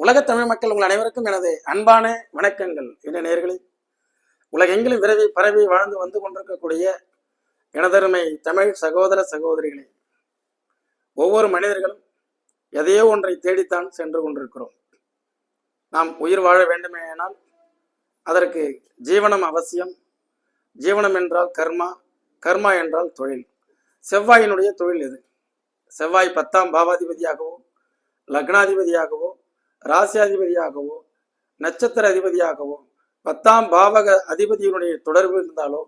உலகத் தமிழ் மக்கள் உங்கள் அனைவருக்கும் எனது அன்பான வணக்கங்கள். என்ன நேயர்களே, உலகெங்கிலும் விரைவி பரவி வாழ்ந்து வந்து கொண்டிருக்கக்கூடிய எனதருமை தமிழ் சகோதர சகோதரிகளே, ஒவ்வொரு மனிதர்களும் எதையோ ஒன்றை தேடித்தான் சென்று கொண்டிருக்கிறோம். நாம் உயிர் வாழ வேண்டுமேனால் அதற்கு ஜீவனம் அவசியம். ஜீவனம் என்றால் கர்மா, கர்மா என்றால் தொழில். செவ்வாயினுடைய தொழில் எது? செவ்வாய் 10ஆம் பாவாதிபதியாகவோ, லக்னாதிபதியாகவோ, ராசியாதிபதியாகவோ, நட்சத்திர அதிபதியாகவோ, 10ஆம் பாவக அதிபதியினுடைய தொடர்பு இருந்தாலோ,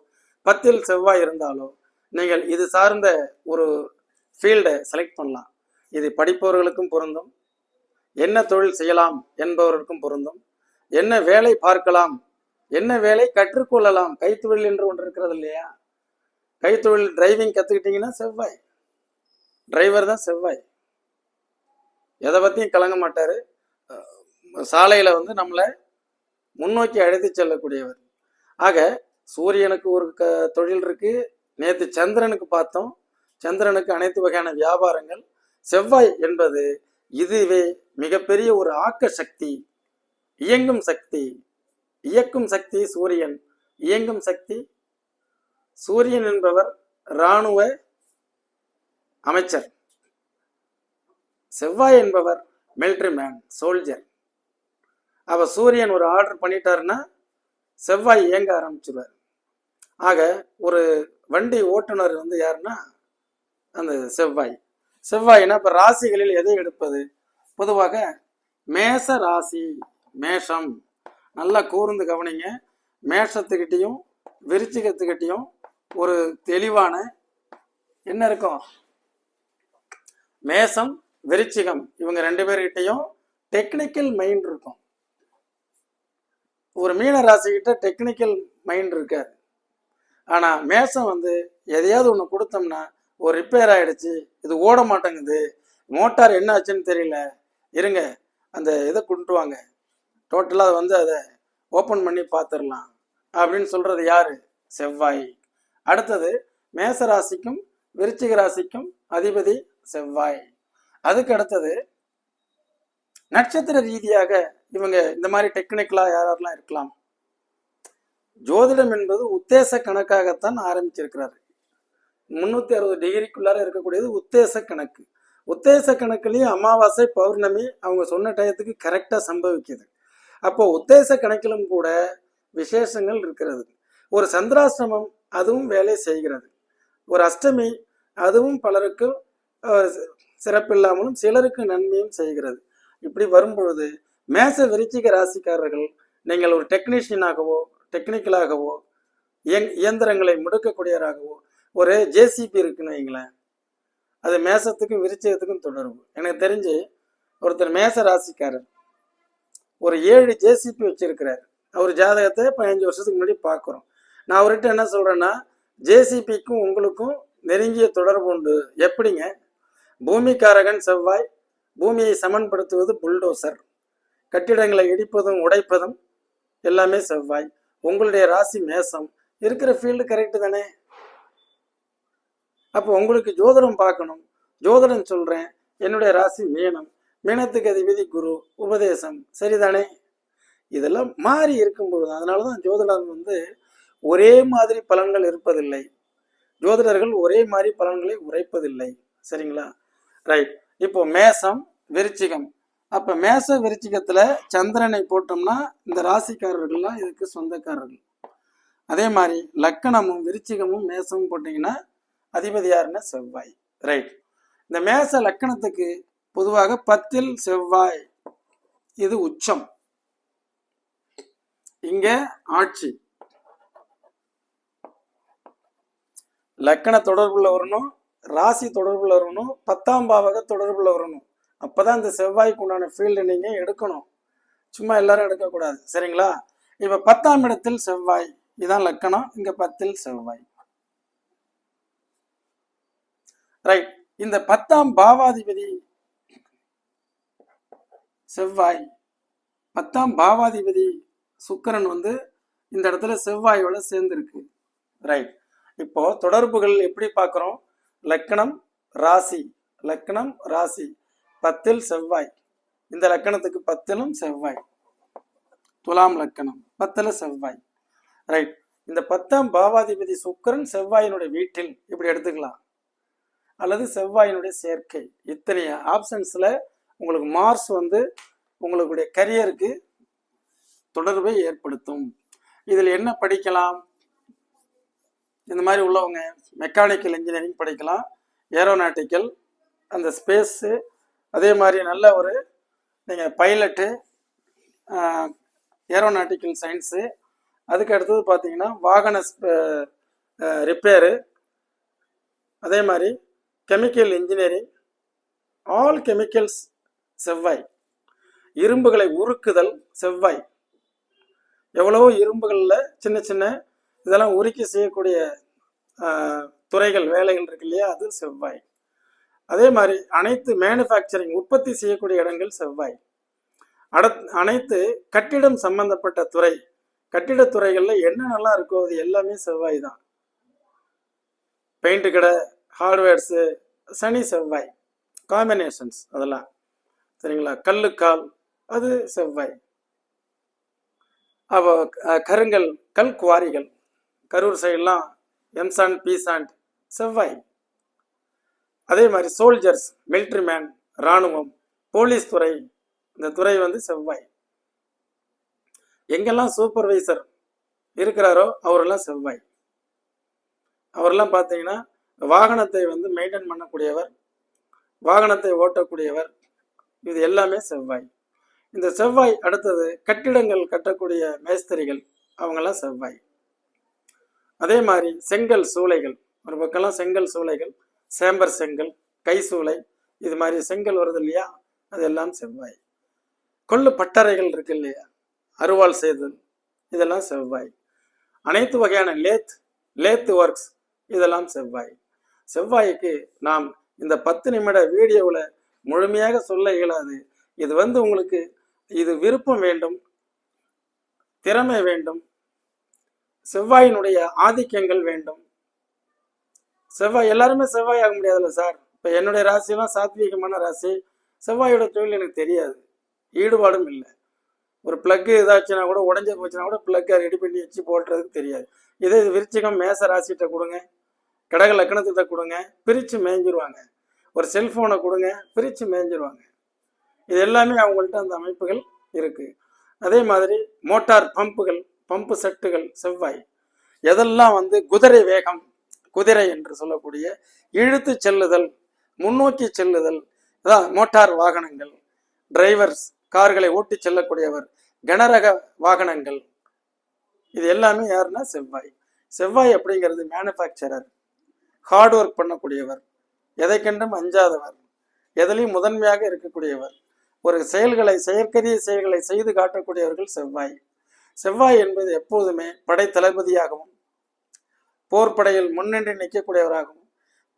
10ல் செவ்வாய் இருந்தாலோ, நீங்கள் இது சார்ந்த ஒரு ஃபீல்டை செலக்ட் பண்ணலாம். இது படிப்பவர்களுக்கும் பொருந்தும், என்ன தொழில் செய்யலாம் என்பவர்களுக்கும் பொருந்தும், என்ன வேலை பார்க்கலாம், என்ன வேலை கற்றுக்கொள்ளலாம். கைத்தொழில் என்று ஒன்று இருக்கிறது இல்லையா? கைத்தொழில் டிரைவிங் கற்றுக்கிட்டீங்கன்னா செவ்வாய், டிரைவர் தான் செவ்வாய். எதை பற்றியும் கலங்க மாட்டார். சாலையில் நம்மளை முன்னோக்கி அழைத்து செல்லக்கூடியவர். ஆக சூரியனுக்கு ஒரு தொழில் இருக்கு. நேற்று சந்திரனுக்கு பார்த்தோம். சந்திரனுக்கு அனைத்து வகையான வியாபாரங்கள். செவ்வாய் என்பது இதுவே மிகப்பெரிய ஒரு ஆக்க சக்தி, இயங்கும் சக்தி. இயக்கும் சக்தி சூரியன், இயங்கும் சக்தி சூரியன் என்பவர் இராணுவ அமைச்சர். செவ்வாய் என்பவர் மிலிட்ரி மேன், சோல்ஜர். அவ சூரியன் ஒரு ஆர்டர் பண்ணிட்டாருன்னா செவ்வாய் இயங்க ஆரம்பிச்சுடுவார். ஆக ஒரு வண்டி ஓட்டுநர் யாருன்னா அந்த செவ்வாய். செவ்வாய்னா இப்ப ராசிகளில் எதை எடுப்பது? பொதுவாக மேச ராசி, மேஷம். நல்லா கூர்ந்து கவனிங்க. மேஷத்துக்கிட்டையும் விருச்சிகத்துக்கிட்டையும் ஒரு தெளிவான என்ன இருக்கும்? மேசம் விருச்சிகம் இவங்க ரெண்டு பேர்கிட்டையும் டெக்னிக்கல் மைண்ட் இருக்கும். ஒரு மீன ராசி கிட்ட டெக்னிக்கல் மைண்ட் இருக்காது. ஆனா மேசம் எதையாவது ஒன்று கொடுத்தோம்னா, ஒரு ரிப்பேர் ஆயிடுச்சு, இது ஓட மாட்டேங்குது, மோட்டார் என்ன ஆச்சுன்னு தெரியல, இருங்க அந்த இதை கொண்டு வாங்க, டோட்டலாக அதை ஓப்பன் பண்ணி பார்த்துடலாம் அப்படின்னு சொல்றது யாரு? செவ்வாய். அடுத்தது மேச ராசிக்கும் விருச்சிக ராசிக்கும் அதிபதி செவ்வாய். அதுக்கு அடுத்தது நட்சத்திர ரீதியாக இவங்க இந்த மாதிரி டெக்னிக்கலா யாரெல்லாம் இருக்கலாம். ஜோதிடம் என்பது உத்தேச கணக்காகத்தான் ஆரம்பிச்சிருக்கிறாரு. 360 டிகிரிக்குள்ளார இருக்கக்கூடியது உத்தேச கணக்கு. உத்தேச கணக்குலயும் அமாவாசை பௌர்ணமி அவங்க சொன்ன டயத்துக்கு கரெக்டா சம்பவிக்குது. அப்போ உத்தேச கணக்கிலும் கூட விசேஷங்கள் இருக்கிறது. ஒரு சந்திராசிரமம் அதுவும் வேலை செய்கிறது. ஒரு அஷ்டமி அதுவும் பலருக்கு சிறப்பில்லாமலும் சிலருக்கு நன்மையும் செய்கிறது. இப்படி வரும்பொழுது மேச விருச்சிக ராசிக்காரர்கள் நீங்கள் ஒரு டெக்னீஷியனாகவோ, டெக்னிக்கலாகவோ, இயந்திரங்களை முடுக்கக்கூடியவராகவோ, ஒரு ஜேசிபி இருக்குன்னு வைங்களேன், அது மேசத்துக்கும் விருச்சிகத்துக்கும் தொடர்பு. எனக்கு தெரிஞ்சு ஒருத்தர் மேச ராசிக்காரர் ஒரு 7 ஜேசிபி வச்சிருக்கிறார். அவர் ஜாதகத்தை 15 வருஷத்துக்கு முன்னாடி பார்க்குறோம். நான் அவர்கிட்ட என்ன சொல்றேன்னா, ஜேசிபிக்கும் உங்களுக்கும் நெருங்கிய தொடர்பு உண்டு. எப்படிங்க? பூமிக்காரகன் செவ்வாய், பூமியை சமன்படுத்துவது புல்டோசர், கட்டிடங்களை இடிப்பதும் உடைப்பதும் எல்லாமே செவ்வாய். உங்களுடைய ராசி மேசம், இருக்கிற ஃபீல்டு கரெக்டு தானே? அப்போ உங்களுக்கு ஜோதிடம் பார்க்கணும். ஜோதிடம் சொல்றேன், என்னுடைய ராசி மீனம், மீனத்துக்கு அதிபதி குரு, உபதேசம் சரிதானே? இதெல்லாம் மாறி இருக்கும்பொழுது, அதனாலதான் ஜோதிடம் ஒரே மாதிரி பலன்கள் இருப்பதில்லை. ஜோதிடர்கள் ஒரே மாதிரி பலன்களை உரைப்பதில்லை. சரிங்களா? ரைட். இப்போ மேசம் விருச்சிகம். அப்ப மேச விருச்சிகத்துல சந்திரனை போட்டோம்னா இந்த ராசிக்காரர்கள்லாம் இதுக்கு சொந்தக்காரர்கள். அதே மாதிரி லக்கணமும் விருச்சிகமும் மேசமும் போட்டீங்கன்னா அதிபதி யாருன்னா செவ்வாய். ரைட். இந்த மேச லக்கணத்துக்கு பொதுவாக 10ல் செவ்வாய், இது உச்சம், இங்க ஆட்சி. லக்கண தொடர்புல வரணும், ராசி தொடர்புல வரணும், 10ஆம் பாவக தொடர்புல வரணும். அப்பதான் இந்த செவ்வாய்க்கு உண்டான ஃபீல்டு நீங்க எடுக்கணும். சும்மா எல்லாரும் எடுக்கக்கூடாது. சரிங்களா? இப்ப 10ஆம் இடத்தில் செவ்வாய், இதான் லக்கணம். இங்க 10ல் செவ்வாய். ரைட். இந்த 10ஆம் பாவாதிபதி செவ்வாய், 10ஆம் பாவாதிபதி சுக்கிரன் இந்த இடத்துல செவ்வாயோட சேர்ந்திருக்கு. ரைட். இப்போ தொடர்புகள் எப்படி பார்க்கிறோம்? லக்கணம் ராசி, லக்கணம் ராசி, 10ல் செவ்வாய், இந்த லக்கணத்துக்கு 10லும் செவ்வாய். துலாம் லக்கணம் 10ல செவ்வாய். ரைட். இந்த 10ஆம் பாவாதிபதி சுக்கிரன் செவ்வாயினுடைய வீட்டில் இப்படி எடுத்துக்கலாம், அல்லது செவ்வாயினுடைய சேர்க்கை. இத்தனை ஆப்ஷன்ஸ்ல உங்களுக்கு மார்ஸ் வந்து உங்களுடைய கரியருக்கு தொடர்பை ஏற்படுத்தும். இதில் என்ன படிக்கலாம்? இந்த மாதிரி உள்ளவங்க மெக்கானிக்கல் இன்ஜினியரிங் படிக்கலாம், ஏரோநாட்டிக்கல், அந்த ஸ்பேஸு, அதே மாதிரி நல்ல ஒரு நீங்கள் பைலட்டு, ஏரோநாட்டிக்கல் சயின்ஸு, அதுக்கு அடுத்தது பார்த்தீங்கன்னா வாகன ரிப்பேரு, அதே மாதிரி கெமிக்கல் இன்ஜினியரிங், ஆல் கெமிக்கல்ஸ் செவ்வாய். இரும்புகளை உருக்குதல் செவ்வாய். எவ்வளவோ இரும்புகளில் சின்ன சின்ன இதெல்லாம் உருக்கி செய்யக்கூடிய துறைகள் வேலைகள் இருக்கு இல்லையா, அது செவ்வாய். அதே மாதிரி அனைத்து மேனுஃபேக்சரிங் உற்பத்தி செய்யக்கூடிய இடங்கள் செவ்வாய். அனைத்து கட்டிடம் சம்பந்தப்பட்ட துறை, கட்டிடத்துறைகளில் என்னென்னலாம் இருக்கோ அது எல்லாமே செவ்வாய் தான். பெயிண்ட் கடை, ஹார்ட்வேர்ஸு, சனி செவ்வாய் காம்பினேஷன்ஸ் அதெல்லாம் சரிங்களா. கல்லுக்கால் அது செவ்வாய். அப்போ கருங்கல், கல் குவாரிகள், கரூர் சைடெலாம் எம்சாண்ட், பீசாண்ட் செவ்வாய். அதே மாதிரி சோல்ஜர்ஸ், மிலிட்ரி மேன், இராணுவம், போலீஸ் துறை, இந்த துறை வந்து செவ்வாய். எங்கெல்லாம் சூப்பர்வைசர் இருக்கிறாரோ அவரெல்லாம் செவ்வாய். அவரெல்லாம் பார்த்தீங்கன்னா வாகனத்தை வந்து மெயின்டைன் பண்ணக்கூடியவர், வாகனத்தை ஓட்டக்கூடியவர், இது எல்லாமே செவ்வாய். இந்த செவ்வாய் அடுத்தது கட்டிடங்கள் கட்டக்கூடிய மேஸ்திரிகள், அவங்கெல்லாம் செவ்வாய். அதே மாதிரி செங்கல் சூளைகள், ஒரு பக்கம்லாம் செங்கல் சூளைகள், சேம்பர் செங்கல், கை சூளை, இது மாதிரி செங்கல் வருது இல்லையா, அதெல்லாம் செவ்வாய். கொள்ளு பட்டறைகள் இருக்கு இல்லையா, அருவாள் செய்தல், இதெல்லாம் செவ்வாய். அனைத்து வகையான லேத் ஒர்க்ஸ், இதெல்லாம் செவ்வாய். செவ்வாய்க்கு நாம் இந்த 10 நிமிட வீடியோவில் முழுமையாக சொல்ல இயலாது. இது வந்து உங்களுக்கு இது விருப்பம் வேண்டும், திறமை வேண்டும், செவ்வாயினுடைய ஆதிக்கங்கள் வேண்டும். செவ்வாய் எல்லாருமே செவ்வாய் ஆக முடியாதுல்ல சார். இப்போ என்னுடைய ராசியெல்லாம் சாத்வீகமான ராசி, செவ்வாயோட தொழில் எனக்கு தெரியாது, ஈடுபாடும் இல்லை. ஒரு பிளக்கு ஏதாச்சுன்னா கூட உடஞ்சி போச்சுன்னா கூட பிளக்கை ரெடி பண்ணி வச்சு போடுறதுக்கு தெரியாது. இதே விருச்சிகம் மேச ராசிகிட்ட கொடுங்க, கடக லக்கணத்திட்ட கொடுங்க, பிரித்து மேய்ஞ்சிருவாங்க. ஒரு செல்ஃபோனை கொடுங்க, பிரித்து மேய்ஞ்சிருவாங்க. இது எல்லாமே அவங்கள்ட்ட அந்த அமைப்புகள் இருக்குது. அதே மாதிரி மோட்டார் பம்புகள், பம்பு செட்டுகள் செவ்வாய். எதெல்லாம் வந்து குதிரை வேகம், குதிரை என்று சொல்லக்கூடிய இழுத்து செல்லுதல், முன்னோக்கி செல்லுதல், அதான் மோட்டார் வாகனங்கள், டிரைவர்ஸ், கார்களை ஓட்டி செல்லக்கூடியவர், கனரக வாகனங்கள், இது எல்லாமே யாருன்னா செவ்வாய். செவ்வாய் அப்படிங்கிறது மேனுஃபேக்சரர், ஹார்ட் ஒர்க் பண்ணக்கூடியவர், எதைக்கென்றும் அஞ்சாதவர், எதிலையும் முதன்மையாக இருக்கக்கூடியவர், ஒரு செயற்கரிய செயல்களை செய்து காட்டக்கூடியவர்கள் செவ்வாய். செவ்வாய் என்பது எப்போதுமே படை தளபதியாகவும், போர்ப்படையில் முன்னின்று நிற்கக்கூடியவராகவும்,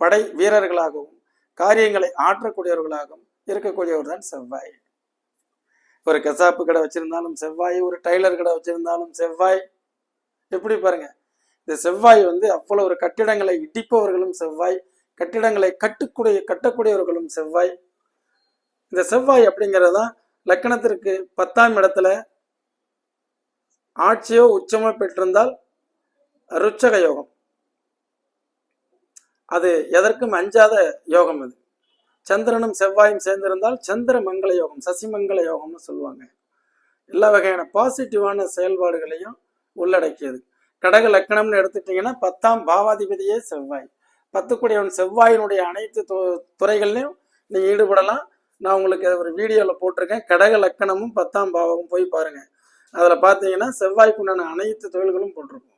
படை வீரர்களாகவும், காரியங்களை ஆற்றக்கூடியவர்களாகவும் இருக்கக்கூடியவர் தான் செவ்வாய். ஒரு கசாப்பு கடை வச்சிருந்தாலும் செவ்வாய், ஒரு டைலர் கடை வச்சிருந்தாலும் செவ்வாய். எப்படி பாருங்க, இந்த செவ்வாய் வந்து அவ்வளவு ஒரு கட்டிடங்களை இடிப்பவர்களும் செவ்வாய், கட்டிடங்களை கட்டக்கூடியவர்களும் செவ்வாய். இந்த செவ்வாய் அப்படிங்கிறதான் லக்கணத்திற்கு 10ஆம் இடத்துல ஆட்சியோ உச்சமோ பெற்றிருந்தால் ருச்சக யோகம், அது எதற்கும் அஞ்சாத யோகம். அது சந்திரனும் செவ்வாயும் சேர்ந்திருந்தால் சந்திர மங்கள யோகம், சசிமங்கல யோகம்னு சொல்லுவாங்க. எல்லா வகையான பாசிட்டிவான செயல்பாடுகளையும் உள்ளடக்கியது. கடக லக்கணம்னு எடுத்துட்டீங்கன்னா 10ஆம் பாவாதிபதியே செவ்வாய். 10 கூடியவன் செவ்வாயினுடைய அனைத்து துறைகள்லையும் நீ ஈடுபடலாம். நான் உங்களுக்கு ஒரு வீடியோவில் போட்டிருக்கேன், கடக லக்கணமும் 10ஆம் பாவமும் போய் பாருங்க. அதில் பார்த்தீங்கன்னா செவ்வாய்க்குண்டான அனைத்து தொழில்களும் போட்டிருக்கும்.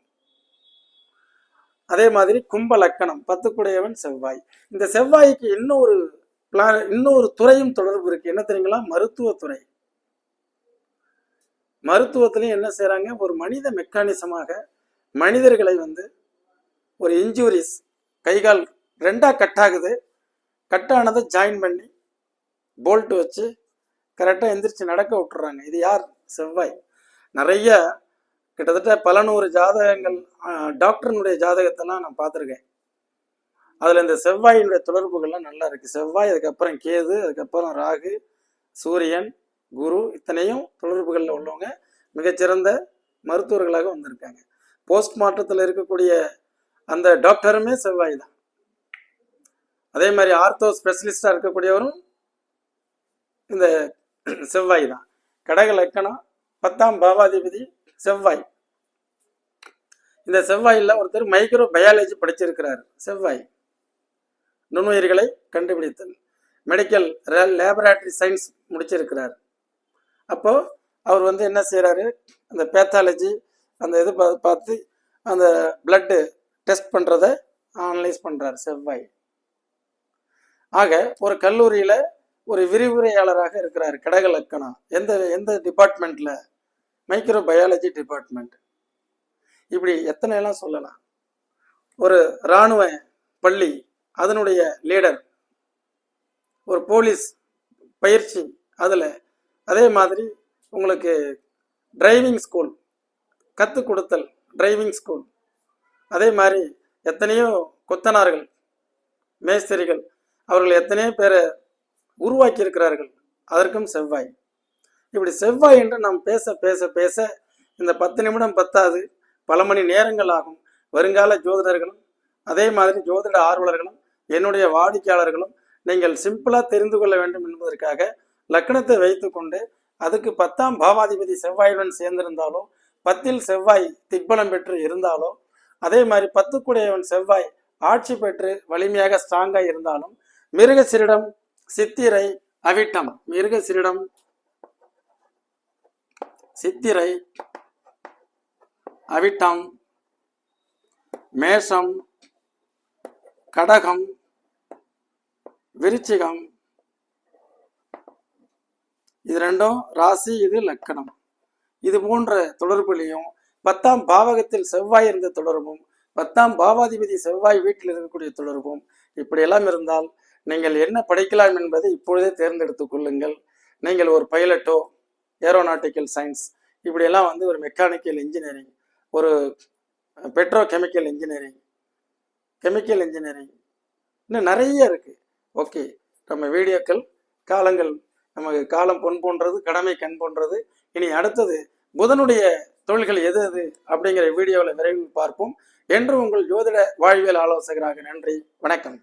அதே மாதிரி கும்ப லக்கணம் 10 கூடியவன் செவ்வாய். இந்த செவ்வாய்க்கு இன்னொரு துறையும் தொடர்பு இருக்கு. என்ன தெரியுங்களா? மருத்துவத்துறை. மருத்துவத்திலையும் என்ன செய்யறாங்க, ஒரு மனித மெக்கானிசமாக மனிதர்களை வந்து ஒரு இன்ஜூரிஸ், கைகால் 2ஆ கட்டாகுது, கட்டானதை ஜாயின் பண்ணி போல்ட் வச்சு கரெக்டாக எந்திரிச்சு நடக்க விட்டுறாங்க. இது யார்? செவ்வாய். நிறைய கிட்டத்தட்ட பல 100 ஜாதகங்கள், டாக்டர்னுடைய ஜாதகத்தெல்லாம் நான் பார்த்துருக்கேன். அதில் இந்த செவ்வாயினுடைய தொடர்புகள்லாம் நல்லா இருக்குது. செவ்வாய், அதுக்கப்புறம் கேது, அதுக்கப்புறம் ராகு, சூரியன், குரு, இத்தனையும் தொடர்புகளில் உள்ளவங்க மிகச்சிறந்த மருத்துவர்களாக வந்திருக்காங்க. போஸ்ட் மார்ட்டத்தில் இருக்கக்கூடிய அந்த டாக்டருமே செவ்வாய் தான். அதே மாதிரி ஆர்த்தோ ஸ்பெஷலிஸ்டாக இருக்கக்கூடியவரும் இந்த செவ்வாய் தான். கடக லக்கணம், 10ஆம் பாவாதிபதி செவ்வாய். இந்த செவ்வாயில் ஒருத்தர் மைக்ரோ பயாலஜி படிச்சிருக்கிறார். செவ்வாய் நுண்ணுயிர்களை கண்டுபிடித்தல், மெடிக்கல் லேபரேட்டரி சயின்ஸ் முடிச்சிருக்கிறார். அப்போ அவர் என்ன செய்யறாரு, அந்த பேத்தாலஜி அந்த இது பார்த்து அந்த பிளட்டு டெஸ்ட் பண்றத அனலைஸ் பண்றாரு செவ்வாய். ஆக ஒரு கல்லூரியில ஒரு விரிவுரையாளராக இருக்கிறார். கடக லக்கணம். எந்த டிபார்ட்மெண்ட்ல? Micro biology department. இப்படி எத்தனை எல்லாம் சொல்லலாம். ஒரு இராணுவ பள்ளி, அதனுடைய லீடர். ஒரு போலீஸ் பயிற்சி அதுல. அதே மாதிரி உங்களுக்கு டிரைவிங் ஸ்கூல் கற்றுக் கொடுத்தல், டிரைவிங் ஸ்கூல். அதே மாதிரி எத்தனையோ கொத்தனார்கள், மேஸ்திரிகள், அவர்கள் எத்தனையோ பேரை உருவாக்கி இருக்கிறார்கள். அதற்கும் செவ்வாய். இப்படி செவ்வாய் என்று நாம் பேச பேச பேச இந்த 10 நிமிடம் பத்தாது, பல மணி நேரங்கள் ஆகும். வருங்கால ஜோதிடர்களும் அதே மாதிரி ஜோதிட ஆர்வலர்களும் என்னுடைய வாடிக்கையாளர்களும் நீங்கள் சிம்பிளா தெரிந்து கொள்ள வேண்டும் என்பதற்காக லக்னத்தை வைத்துக்கொண்டு அதுக்கு 10ஆம் பாவாதிபதி செவ்வாயுடன் சேர்ந்திருந்தாலோ, 10இல் செவ்வாய் திக்பலம் பெற்று இருந்தாலோ, அதே மாதிரி 10 செவ்வாய் ஆட்சி பெற்று வலிமையாக ஸ்ட்ராங்காக இருந்தாலும், மிருகசீரிடம், சித்திரை, அவிட்டம், மிருகசீரிடம், சித்திரை, அவிட்டம், மேஷம், கடகம், விருச்சிகம், இது ரெண்டும் ராசி, இது லக்கணம். இது போன்ற தொடர்புலையும் 10ஆம் பாவகத்தில் செவ்வாய் இருந்த தொடர்பும், 10ஆம் பாவாதிபதி செவ்வாய் வீட்டில் இருக்கக்கூடிய தொடர்பும் இப்படியெல்லாம் இருந்தால் நீங்கள் என்ன படிக்கலாம் என்பதை இப்பொழுதே தேர்ந்தெடுத்துக் கொள்ளுங்கள். நீங்கள் ஒரு பைலட்டோ, ஏரோநாட்டிக்கல் சயின்ஸ், இப்படியெல்லாம் ஒரு மெக்கானிக்கல் இன்ஜினியரிங், ஒரு Pedro chemical engineering, chemical engineering, இன்னும் நிறைய இருக்கு. ஓகே, நம்ம வீடியோக்கள் காலங்கள், நமக்கு காலம் பொன் போன்றது, கடமை கண் போன்றது. இனி அடுத்தது புதனுடைய தொழில்கள் எது எது அப்படிங்கிற வீடியோவில் விரைவில் பார்ப்போம். என்று உங்கள் ஜோதிட வாழ்வியல் ஆலோசகராக. நன்றி, வணக்கம்.